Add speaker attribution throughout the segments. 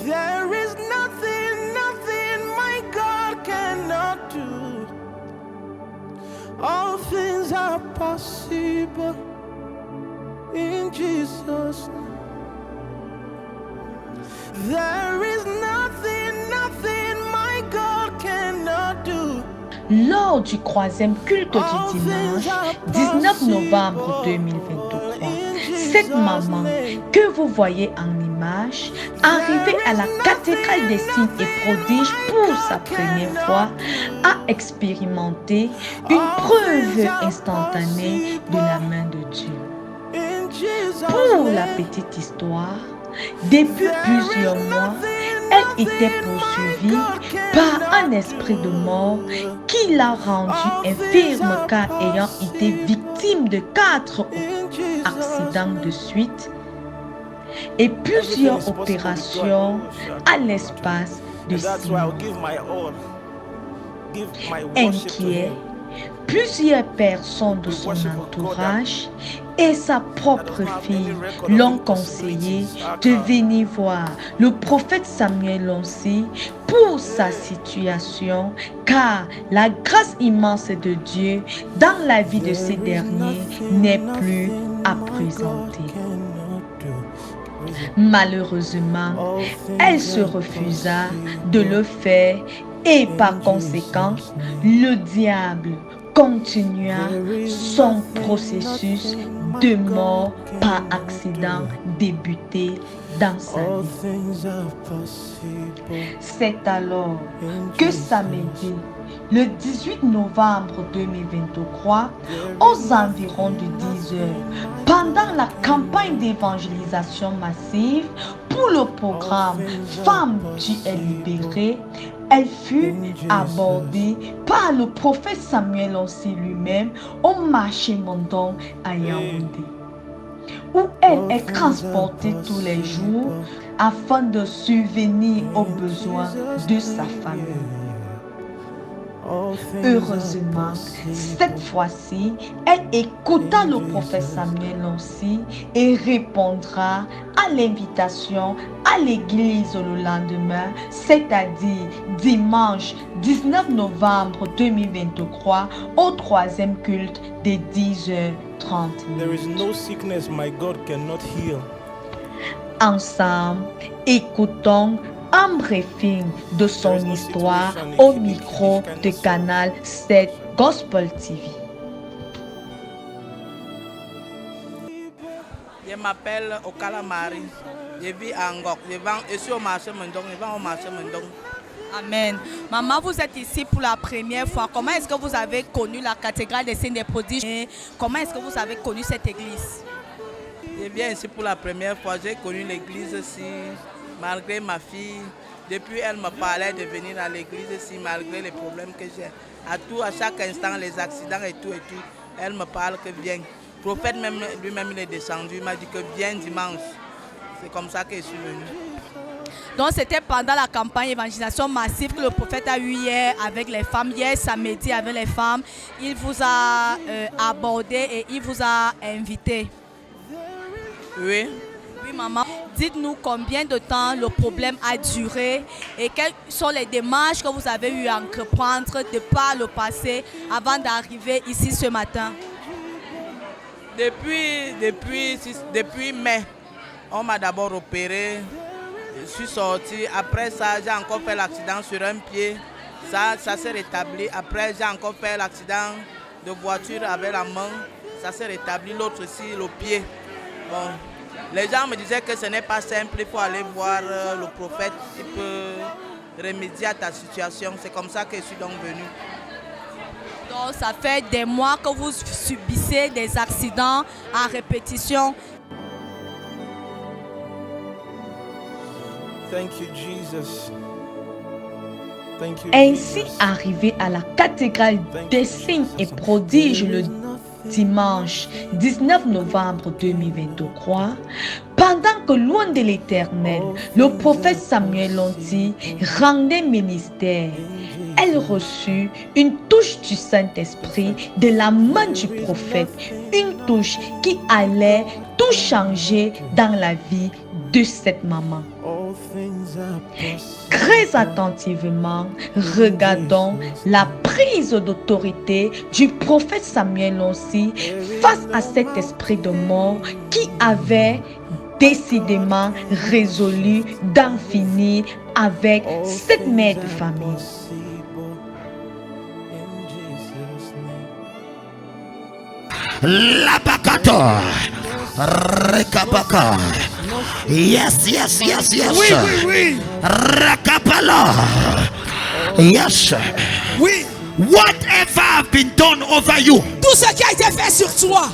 Speaker 1: There is nothing, nothing my God cannot do. All things are possible in Jesus' name. There is nothing, nothing my God cannot do.
Speaker 2: Lors du troisième culte du dimanche 19 novembre 2023, cette maman que vous voyez en image, arrivée à la cathédrale des signes et prodiges pour sa première fois, a expérimenté une preuve instantanée de la main de Dieu. Pour la petite histoire, depuis plusieurs mois, elle était poursuivie par un esprit de mort qui l'a rendue infirme car ayant été victime de 4 accidents de suite et plusieurs opérations à l'espace de 6 mois. Inquiet, plusieurs personnes de son entourage et sa propre fille l'ont conseillé de venir voir le prophète Samuel Lonsi pour sa situation, car la grâce immense de Dieu dans la vie de ces derniers n'est plus à présenter. Malheureusement, elle se refusa de le faire et par conséquent, le diable continua son processus de mort par accident débuté dans sa vie. C'est alors que samedi, le 18 novembre 2023, aux environs de 10 heures, pendant la campagne d'évangélisation massive pour le programme Femmes tu es libérée, elle fut abordée par le prophète Samuel Lonsi lui-même au marché Mondong à Yaoundé, où elle est transportée tous les jours afin de subvenir aux besoins de sa famille. Heureusement, cette fois-ci, elle écouta le prophète Samuel Lonsi et répondra à l'invitation à l'église le lendemain, c'est-à-dire dimanche 19 novembre 2023 au troisième culte de 10h30.
Speaker 1: There is no sickness my God cannot heal.
Speaker 2: Ensemble, écoutons un briefing de son histoire au micro de Canal 7 Gospel TV.
Speaker 3: Je m'appelle Okala Marie. Je vis à Ngok. Je suis au marché Mendong. Je vends au marché Mendong.
Speaker 4: Amen. Maman, vous êtes ici pour la première fois. Comment est-ce que vous avez connu la cathédrale des signes des prodiges et comment est-ce que vous avez connu cette église?
Speaker 3: Je viens ici pour la première fois. J'ai connu l'église ici, malgré ma fille. Depuis, elle me parlait de venir à l'église ici, malgré les problèmes que j'ai. À chaque instant, les accidents et tout. Elle me parle que viens. Le prophète lui-même, il est descendu. Il m'a dit que viens dimanche. C'est comme ça que je suis venu.
Speaker 4: Donc, c'était pendant la campagne d'évangélisation massive que le prophète a eu hier avec les femmes. Hier, samedi, avec les femmes. Il vous a abordé et il vous a invité.
Speaker 3: Oui.
Speaker 4: Oui, maman. Dites-nous combien de temps le problème a duré et quelles sont les démarches que vous avez eu à entreprendre de par le passé avant d'arriver ici ce matin.
Speaker 3: Depuis mai, on m'a d'abord opéré. Je suis sorti. Après ça, j'ai encore fait l'accident sur un pied. Ça s'est rétabli. Après, j'ai encore fait l'accident de voiture avec la main. Ça s'est rétabli. L'autre aussi, le pied. Bon. Les gens me disaient que ce n'est pas simple, il faut aller voir le prophète, il peut remédier à ta situation. C'est comme ça que je suis donc venu.
Speaker 4: Donc ça fait des mois que vous subissez des accidents à répétition.
Speaker 1: Thank you, Jesus. Thank you,
Speaker 2: Ainsi
Speaker 1: Jesus.
Speaker 2: arrivé à la cathédrale des signes et prodiges le dimanche 19 novembre 2023, pendant que loin de l'Éternel, le prophète Samuel Lonsi rendait ministère, elle reçut une touche du Saint-Esprit de la main du prophète, une touche qui allait tout changer dans la vie de cette maman. Très attentivement, regardons la prise d'autorité du prophète Samuel aussi face à cet esprit de mort qui avait décidément résolu d'en finir avec cette mère de famille.
Speaker 5: Labakato, Rekabaka. Yes.
Speaker 6: Oui.
Speaker 5: Rakapala. Yes.
Speaker 6: Oui.
Speaker 5: Whatever have been done over you.
Speaker 6: Tout ce qui a été fait sur toi.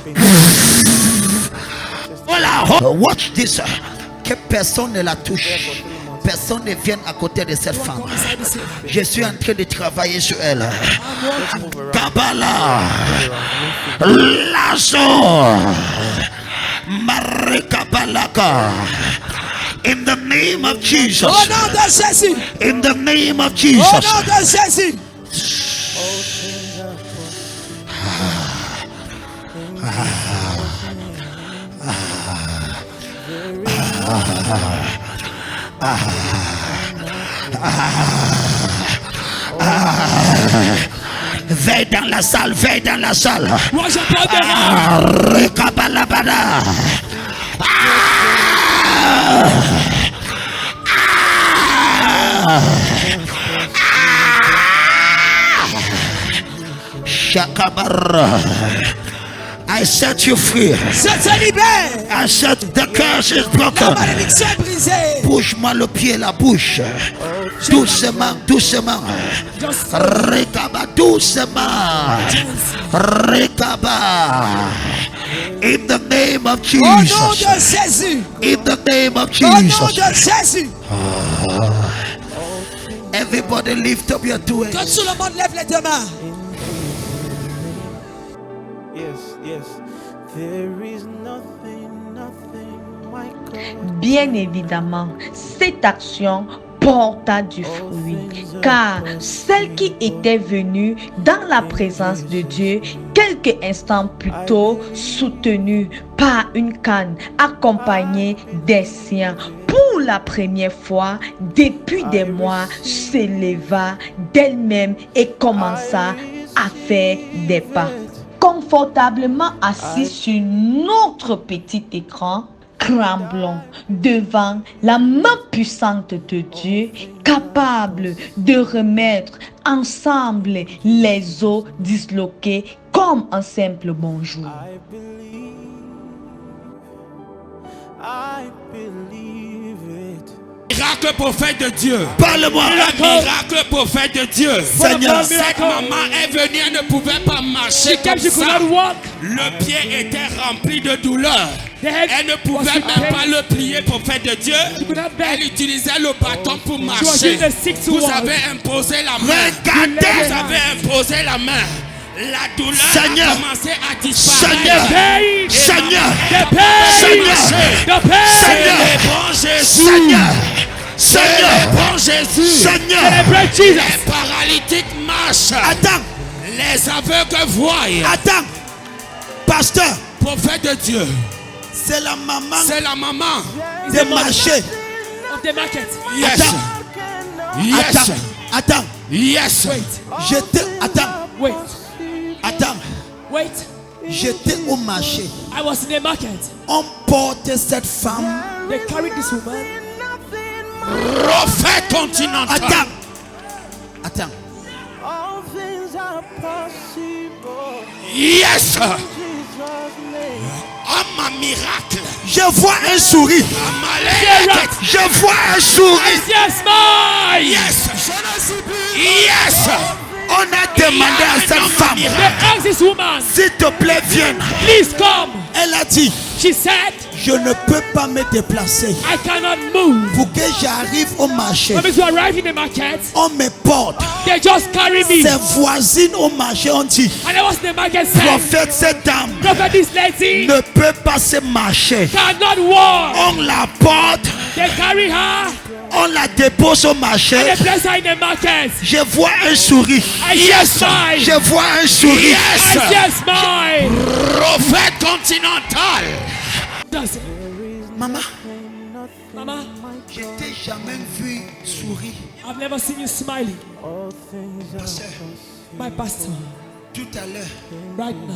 Speaker 5: Voilà. Watch this. Que personne ne la touche. Personne ne vienne à côté de cette femme. Je suis en train de travailler sur elle. Kabbalah. Lazo. Marikabalaka. In the name of Jesus.
Speaker 6: Au nom de Jésus.
Speaker 5: In the name of
Speaker 6: Au
Speaker 5: Jesus.
Speaker 6: nom de Jésus.
Speaker 5: Veille dans la salle, veille dans la salle.
Speaker 6: Moi je prends des mains.
Speaker 5: Rekabalabada. Shakabar. I set you free.
Speaker 6: Je te libère.
Speaker 5: I set the curse is
Speaker 6: La
Speaker 5: broken.
Speaker 6: malédiction est brisée.
Speaker 5: Bouge-moi le pied, la bouche. Doucement. Rekaba, doucement. Rekaba. In the name of
Speaker 6: Au nom de
Speaker 5: Jesus.
Speaker 6: Jésus.
Speaker 5: In the name of
Speaker 6: Au nom
Speaker 5: Jesus.
Speaker 6: de Jésus.
Speaker 5: Everybody lift up your two
Speaker 6: Que
Speaker 5: hands.
Speaker 6: tout le monde lève les deux mains.
Speaker 1: Yes. There is nothing, my God.
Speaker 2: Bien évidemment, cette action porta du fruit, car celle qui était venue dans la présence de Dieu quelques instants plus tôt, soutenue par une canne accompagnée des siens, pour la première fois depuis des mois, s'éleva d'elle-même et commença à faire des pas. Confortablement assis sur notre petit écran, tremblons devant la main puissante de Dieu, capable de remettre ensemble les os disloqués comme un simple bonjour.
Speaker 1: I believe it.
Speaker 6: Miracle prophète de Dieu.
Speaker 5: Parle-moi.
Speaker 6: Miracle prophète de Dieu.
Speaker 5: Seigneur.
Speaker 6: Cette maman est venue, elle ne pouvait pas marcher comme ça. Le pied était rempli de douleur. Elle ne pouvait même pas le plier, prophète de Dieu. Elle utilisait le bâton pour marcher. Vous avez imposé la main.
Speaker 5: Regardez.
Speaker 6: Vous avez imposé la main. La douleur
Speaker 5: Seigneur.
Speaker 6: a commencé à disparaître.
Speaker 5: Seigneur.
Speaker 6: Bon Jésus.
Speaker 5: Seigneur.
Speaker 6: Les paralytiques marchent.
Speaker 5: Attends.
Speaker 6: Les aveugles voient.
Speaker 5: Attends. Pasteur.
Speaker 6: Prophète de Dieu.
Speaker 5: C'est la maman
Speaker 6: C'est la maman.
Speaker 5: de marché.
Speaker 6: Yes. Yes.
Speaker 5: Attends.
Speaker 6: Yes.
Speaker 5: Attends. J'étais au marché.
Speaker 7: I was in the market.
Speaker 5: On portait cette femme.
Speaker 7: They carried this woman.
Speaker 6: Prophète continental.
Speaker 5: Attends.
Speaker 1: All things are possible.
Speaker 6: Yes.
Speaker 1: Jesus' name.
Speaker 6: Homme à miracle.
Speaker 5: Je vois un sourire. Je vois un sourire.
Speaker 7: Yes, my.
Speaker 6: Yes. Yes.
Speaker 5: On a demandé à cette femme,
Speaker 7: They asked this woman,
Speaker 5: s'il te plaît, viens.
Speaker 7: please come.
Speaker 5: Elle a dit,
Speaker 7: She said,
Speaker 5: je ne peux pas me déplacer.
Speaker 7: I cannot move.
Speaker 5: Pour que j'arrive au marché,
Speaker 7: For me to arrive in the market,
Speaker 5: on me porte.
Speaker 7: they just carry me.
Speaker 5: Ses voisines au marché ont dit,
Speaker 7: And I was in the market saying,
Speaker 5: prophète, cette dame
Speaker 7: Prophet, this lady
Speaker 5: ne peut pas se marcher.
Speaker 7: cannot walk.
Speaker 5: On la porte,
Speaker 7: They carry her.
Speaker 5: on la dépose au marché,
Speaker 7: and they place her in the market.
Speaker 5: je vois un sourire.
Speaker 7: I see a smile.
Speaker 5: Je vois un sourire.
Speaker 7: I see a smile.
Speaker 6: Prophète continental.
Speaker 7: That's it.
Speaker 5: Maman,
Speaker 7: Mama,
Speaker 5: je t'ai jamais vu sourire.
Speaker 7: I've never seen you smiling.
Speaker 5: Pasteur,
Speaker 7: My pastor,
Speaker 5: tout à l'heure
Speaker 7: right now.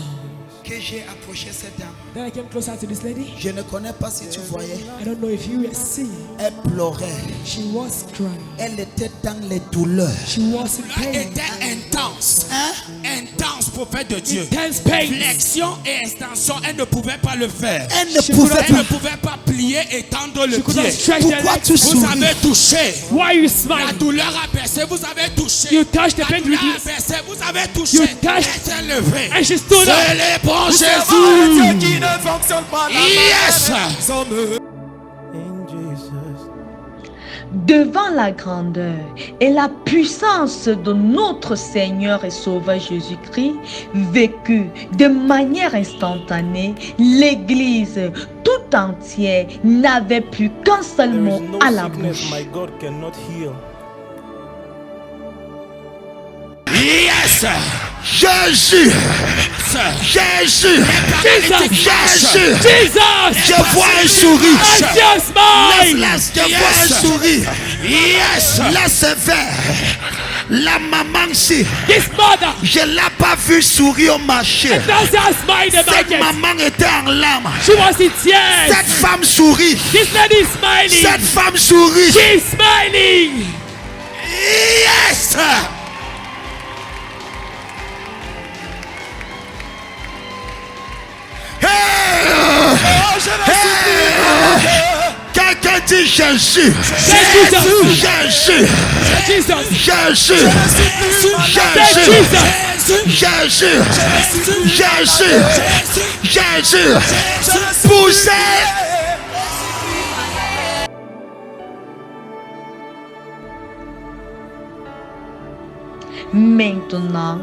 Speaker 5: que j'ai approché cette dame,
Speaker 7: Then I came closer to this lady.
Speaker 5: je ne connais pas si tu voyais.
Speaker 7: I don't know if you were seeing.
Speaker 5: Elle pleurait.
Speaker 7: She was crying.
Speaker 5: Elle était dans les douleurs.
Speaker 7: She was in pain.
Speaker 6: Était intense.
Speaker 5: Hein?
Speaker 6: Intense, prophète de Dieu.
Speaker 7: Intense pain.
Speaker 6: Flexion et extension, elle ne pouvait pas le faire.
Speaker 5: Elle ne pouvait
Speaker 6: Elle ne
Speaker 5: pas.
Speaker 6: pouvait pas plier et tendre le
Speaker 7: She could not
Speaker 6: pied.
Speaker 7: stretch her
Speaker 5: Pourquoi
Speaker 7: legs.
Speaker 5: tu
Speaker 6: Vous
Speaker 5: souris?
Speaker 6: avez touché.
Speaker 7: Why are you
Speaker 6: La
Speaker 7: smiling?
Speaker 6: douleur a baissé, vous avez touché.
Speaker 7: You touched the
Speaker 6: La
Speaker 7: pain
Speaker 6: douleur a
Speaker 7: reduced.
Speaker 6: baissé, vous avez touché.
Speaker 7: You touched.
Speaker 6: Elle s'est levée.
Speaker 7: And she stood up.
Speaker 6: C'est les bons
Speaker 1: Dieu
Speaker 6: Jésus.
Speaker 1: qui ne fonctionne pas la
Speaker 6: Yes.
Speaker 1: sans me. In Jesus.
Speaker 2: Devant la grandeur et la puissance de notre Seigneur et Sauveur Jésus-Christ, vécu de manière instantanée, l'Église tout entière n'avait plus qu'un seul
Speaker 1: There
Speaker 2: mot
Speaker 1: is no
Speaker 2: à la
Speaker 1: sickness
Speaker 2: bouche.
Speaker 1: my God cannot heal.
Speaker 6: Yes.
Speaker 5: Jésus, Jésus, Jésus,
Speaker 7: Jesus!
Speaker 5: je vois un sourire.
Speaker 7: I see a smile!
Speaker 5: Laisse, je vois un sourire.
Speaker 6: Yes.
Speaker 5: Laisse faire. La maman ici,
Speaker 7: This mother
Speaker 5: je l'ai pas vu sourire au marché.
Speaker 7: does a smile in the
Speaker 5: Cette
Speaker 7: market.
Speaker 5: maman était en larmes.
Speaker 7: She was in tears.
Speaker 5: Cette femme sourit.
Speaker 7: This lady is smiling.
Speaker 5: Cette femme sourit.
Speaker 7: She's smiling.
Speaker 6: Yes.
Speaker 5: Quelqu'un dit Jésus.
Speaker 7: Jesus.
Speaker 5: Jésus.
Speaker 7: Jesus.
Speaker 5: Jésus. Jésus.
Speaker 7: Jesus.
Speaker 5: Jésus. Jésus. Poussez.
Speaker 2: Maintenant,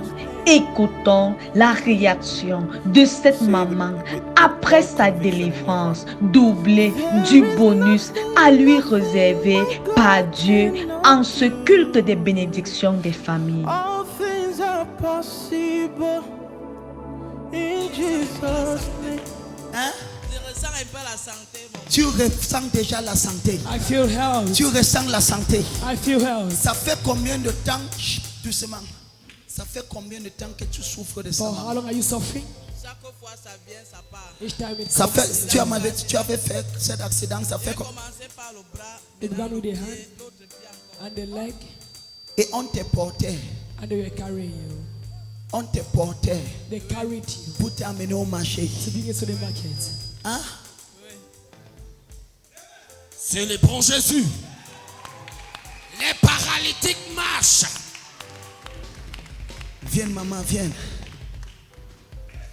Speaker 2: écoutons la réaction de cette maman après sa délivrance, doublée du bonus à lui réservé par Dieu en ce culte des bénédictions des familles.
Speaker 1: All things are possible in Jesus' name.
Speaker 5: Hein?
Speaker 3: Je ressens un peu la santé. Mon...
Speaker 5: Tu ressens déjà la santé.
Speaker 7: I feel health.
Speaker 5: Tu ressens la santé.
Speaker 7: I feel health.
Speaker 5: Ça fait combien de temps, chut, doucement, ça fait combien de temps que tu souffres de ça?
Speaker 7: For how long are you suffering?
Speaker 3: Chaque fois ça vient, ça part.
Speaker 7: Each time it
Speaker 5: Ça
Speaker 7: comes.
Speaker 5: fait, tu avais fait cet accident, ça fait
Speaker 3: J'ai
Speaker 5: quoi?
Speaker 3: commencé par le bras,
Speaker 7: It began with the hand
Speaker 3: l'autre pied encore.
Speaker 7: and the leg,
Speaker 5: Et on te portait,
Speaker 7: and they were carrying you.
Speaker 5: on te portait
Speaker 7: They carried you
Speaker 5: pour t'amener au marché.
Speaker 7: to bring it to the market.
Speaker 5: Hein?
Speaker 6: C'est le bon Jésus. Les paralytiques marchent.
Speaker 5: Viens maman, viens.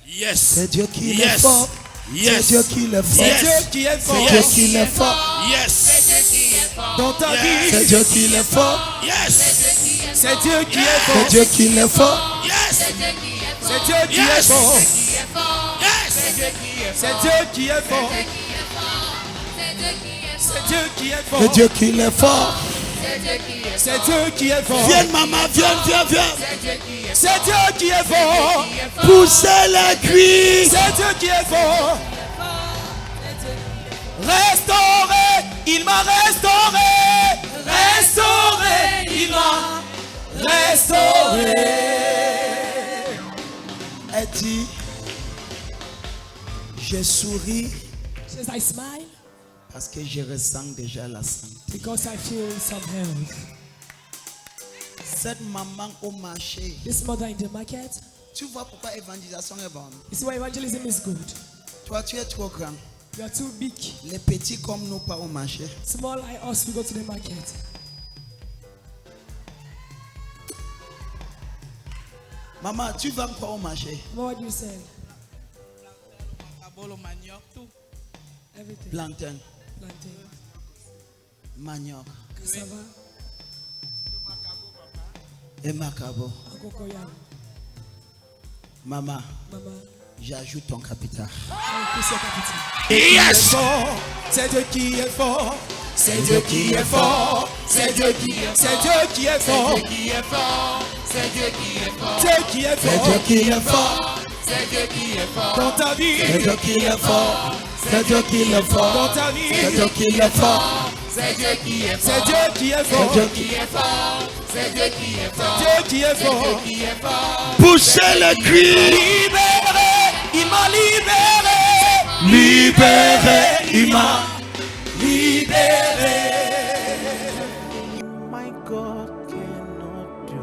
Speaker 6: Yes.
Speaker 5: C'est Dieu qui est
Speaker 6: Yes.
Speaker 5: fort.
Speaker 6: Yes.
Speaker 5: C'est Dieu qui est fort.
Speaker 6: Yes.
Speaker 1: Dieu qui est fort
Speaker 5: C'est Dieu qui est fort.
Speaker 6: Yes.
Speaker 1: dans ta
Speaker 6: Yes.
Speaker 5: C'est
Speaker 1: vie.
Speaker 5: Dieu qui est fort.
Speaker 6: Yes.
Speaker 1: C'est Dieu qui est
Speaker 5: C'est
Speaker 1: fort.
Speaker 5: Dieu qui est fort.
Speaker 6: Yes.
Speaker 1: C'est Dieu qui est
Speaker 6: Yes.
Speaker 1: fort.
Speaker 6: Yes.
Speaker 1: C'est Dieu qui est fort. C'est Dieu qui est fort.
Speaker 5: C'est Dieu qui est fort.
Speaker 1: C'est Dieu qui est fort.
Speaker 5: Viens maman, viens, viens, viens.
Speaker 1: C'est Dieu qui est fort.
Speaker 5: Poussez les cuisses.
Speaker 1: C'est Dieu qui est fort. Restauré, il m'a restauré. Restauré, il m'a restauré.
Speaker 5: Elle dit, je souris
Speaker 7: Says I smile
Speaker 5: parce que je ressens déjà la santé.
Speaker 7: because I feel some health.
Speaker 5: Cette maman au marché,
Speaker 7: This mother in the market.
Speaker 5: tu vois pourquoi l'évangélisation est bonne.
Speaker 7: You see why evangelism is good?
Speaker 5: Toi, tu es trop grand.
Speaker 7: You are too big.
Speaker 5: Les petits comme nous pas au marché.
Speaker 7: Small like us, we go to the market.
Speaker 5: Maman, tu vas pas au marché.
Speaker 7: What do you say?
Speaker 3: Macabo, le manioc, tout.
Speaker 7: Everything.
Speaker 5: Plantain,
Speaker 7: Plantain,
Speaker 5: manioc
Speaker 7: cassava,
Speaker 5: et macabo.
Speaker 7: and cocoyam.
Speaker 5: Maman,
Speaker 7: Mama,
Speaker 5: j'ajoute ton capital.
Speaker 7: increase your capital.
Speaker 1: Qui est
Speaker 6: Yes.
Speaker 1: fort, c'est Dieu qui est fort.
Speaker 6: C'est Dieu qui est fort. C'est Dieu qui est fort.
Speaker 1: C'est Dieu qui est fort.
Speaker 6: C'est Dieu qui est fort. C'est Dieu qui est fort.
Speaker 1: Dieu qui est
Speaker 5: C'est
Speaker 1: fort.
Speaker 5: Dieu qui est fort.
Speaker 6: C'est Dieu qui est fort.
Speaker 1: Dans ta vie.
Speaker 5: C'est Dieu qui est fort. C'est Dieu qui est fort.
Speaker 1: Dans ta vie.
Speaker 5: C'est Dieu qui est fort.
Speaker 6: C'est Dieu qui est fort.
Speaker 1: C'est Dieu qui est
Speaker 5: C'est
Speaker 1: fort.
Speaker 5: Dieu
Speaker 6: Qui est fort. C'est Dieu qui est fort.
Speaker 1: Dieu qui est fort.
Speaker 6: Qui est fort.
Speaker 5: Poussez le cri.
Speaker 1: Libéré, il m'a libéré.
Speaker 5: Libéré, il m'a.
Speaker 1: Libéré.
Speaker 8: My God cannot do.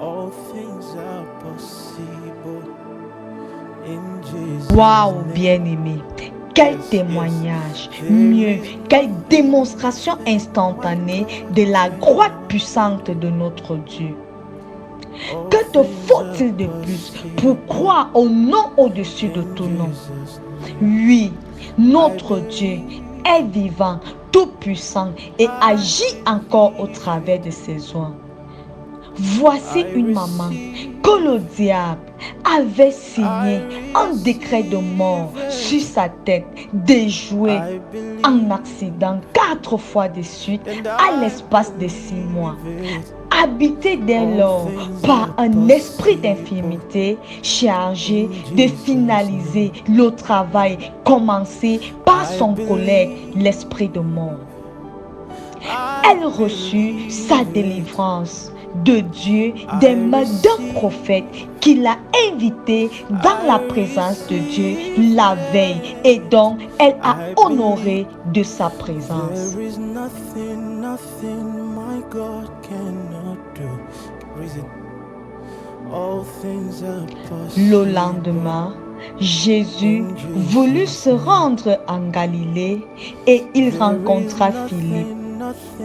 Speaker 8: All things are possible in Jesus.
Speaker 2: Waouh, bien-aimé. Quel témoignage, mieux, quelle démonstration instantanée de la gloire puissante de notre Dieu. Que te faut-il de plus pour croire au nom au-dessus de tout nom? Oui, notre Dieu est vivant, tout-puissant et agit encore au travers de ses oins. Voici une maman que le diable avait signé un décret de mort sur sa tête, déjoué en accident 4 fois de suite à l'espace de 6 mois. Habité dès lors par un esprit d'infirmité chargé de finaliser le travail commencé par son collègue, l'esprit de mort. Elle reçut sa délivrance de Dieu des mains d'un prophète qui l'a invité dans la présence de Dieu la veille et dont elle a honoré de sa présence.
Speaker 8: There is nothing, nothing my God cannot do. Reason. All things are possible.
Speaker 2: Le lendemain, Jésus voulut se rendre en Galilée et il rencontra Philippe.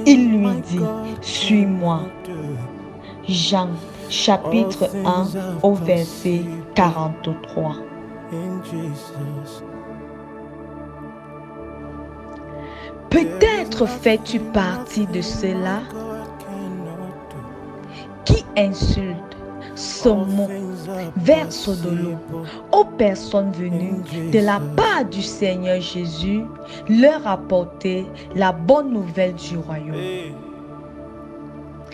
Speaker 2: Il lui dit, suis-moi. Jean chapitre 1 au verset 43.
Speaker 8: In Jesus.
Speaker 2: Peut-être fais-tu partie de ceux-là
Speaker 8: God cannot do.
Speaker 2: qui insultent, se moquent, versent de l'eau aux personnes venues de la part du Seigneur Jésus, leur apporter la bonne nouvelle du royaume.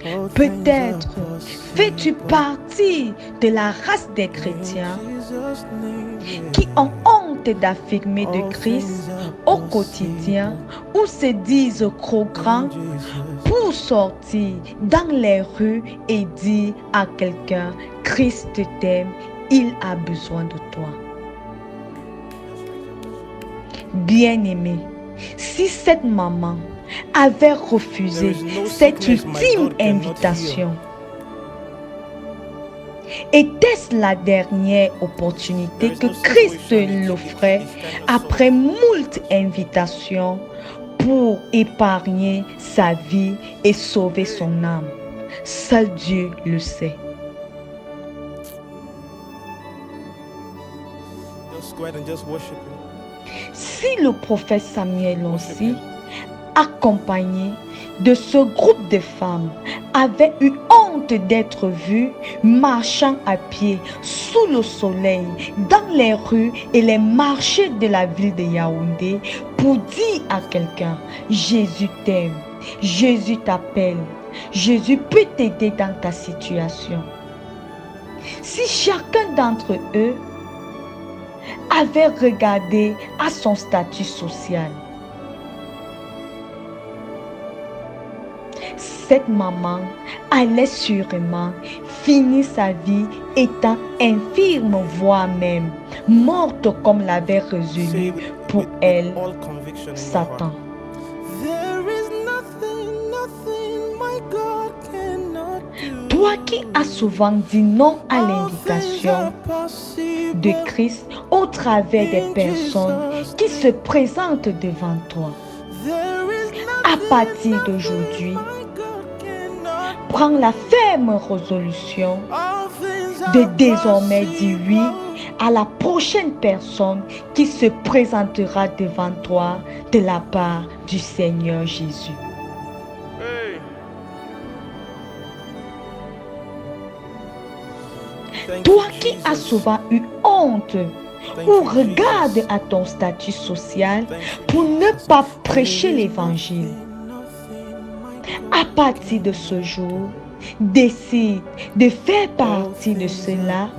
Speaker 8: All things are
Speaker 2: Peut-être
Speaker 8: possible.
Speaker 2: fais-tu partie de la race des chrétiens
Speaker 8: Jesus' name.
Speaker 2: qui ont honte d'affirmer de Christ au quotidien ou se disent trop grands pour sortir dans les rues et dire à quelqu'un, Christ t'aime, il a besoin de toi. Bien-aimé, si cette maman avait refusé cette ultime invitation, était-ce la dernière opportunité que Christ l'offrait après moult invitations pour épargner sa vie et sauver son âme? Seul Dieu le sait.
Speaker 1: Just go ahead and just worship him.
Speaker 2: Si le prophète Samuel aussi, accompagné de ce groupe de femmes, avait eu honte d'être vu marchant à pied sous le soleil dans les rues et les marchés de la ville de Yaoundé pour dire à quelqu'un, Jésus t'aime, Jésus t'appelle, Jésus peut t'aider dans ta situation. Si chacun d'entre eux avait regardé à son statut social, cette maman allait sûrement finir sa vie étant infirme, voire même morte comme l'avait résolu pour elle
Speaker 1: All conviction in your
Speaker 2: Satan.
Speaker 1: heart.
Speaker 8: There is nothing, nothing my God cannot do.
Speaker 2: Toi qui as souvent dit non à
Speaker 8: All things
Speaker 2: l'invitation
Speaker 8: are possible.
Speaker 2: de Christ au travers des personnes qui se présentent devant toi,
Speaker 8: There is
Speaker 2: à
Speaker 8: nothing,
Speaker 2: partir d'aujourd'hui,
Speaker 8: my God cannot.
Speaker 2: prends la ferme résolution
Speaker 8: All things
Speaker 2: de
Speaker 8: are
Speaker 2: désormais dire oui
Speaker 8: possible.
Speaker 2: à la prochaine personne qui se présentera devant toi de la part du Seigneur Jésus.
Speaker 1: Thank
Speaker 2: Toi
Speaker 1: you,
Speaker 2: qui as
Speaker 1: Jesus.
Speaker 2: souvent eu honte ou regarde à ton statut social pour ne pas prêcher l'évangile. À partir de ce jour, décide de faire partie de cela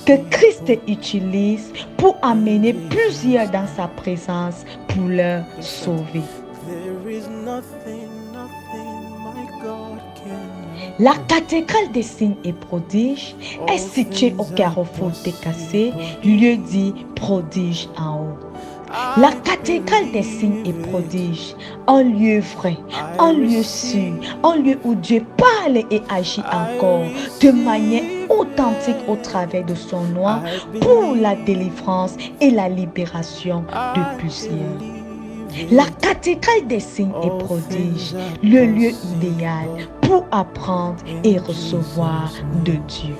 Speaker 2: que Christ utilise pour amener plusieurs dans sa présence pour leur sauver.
Speaker 8: There is nothing my God can.
Speaker 2: La cathédrale des signes et prodiges est située au carrefour des Cassés, lieu dit prodige en haut. La cathédrale des signes et prodiges, un lieu vrai, un lieu sûr, un lieu où Dieu parle et agit encore de manière authentique au travers de son nom pour la délivrance et la libération de plusieurs. La cathédrale des signes et prodiges, le lieu idéal pour apprendre et recevoir de Dieu.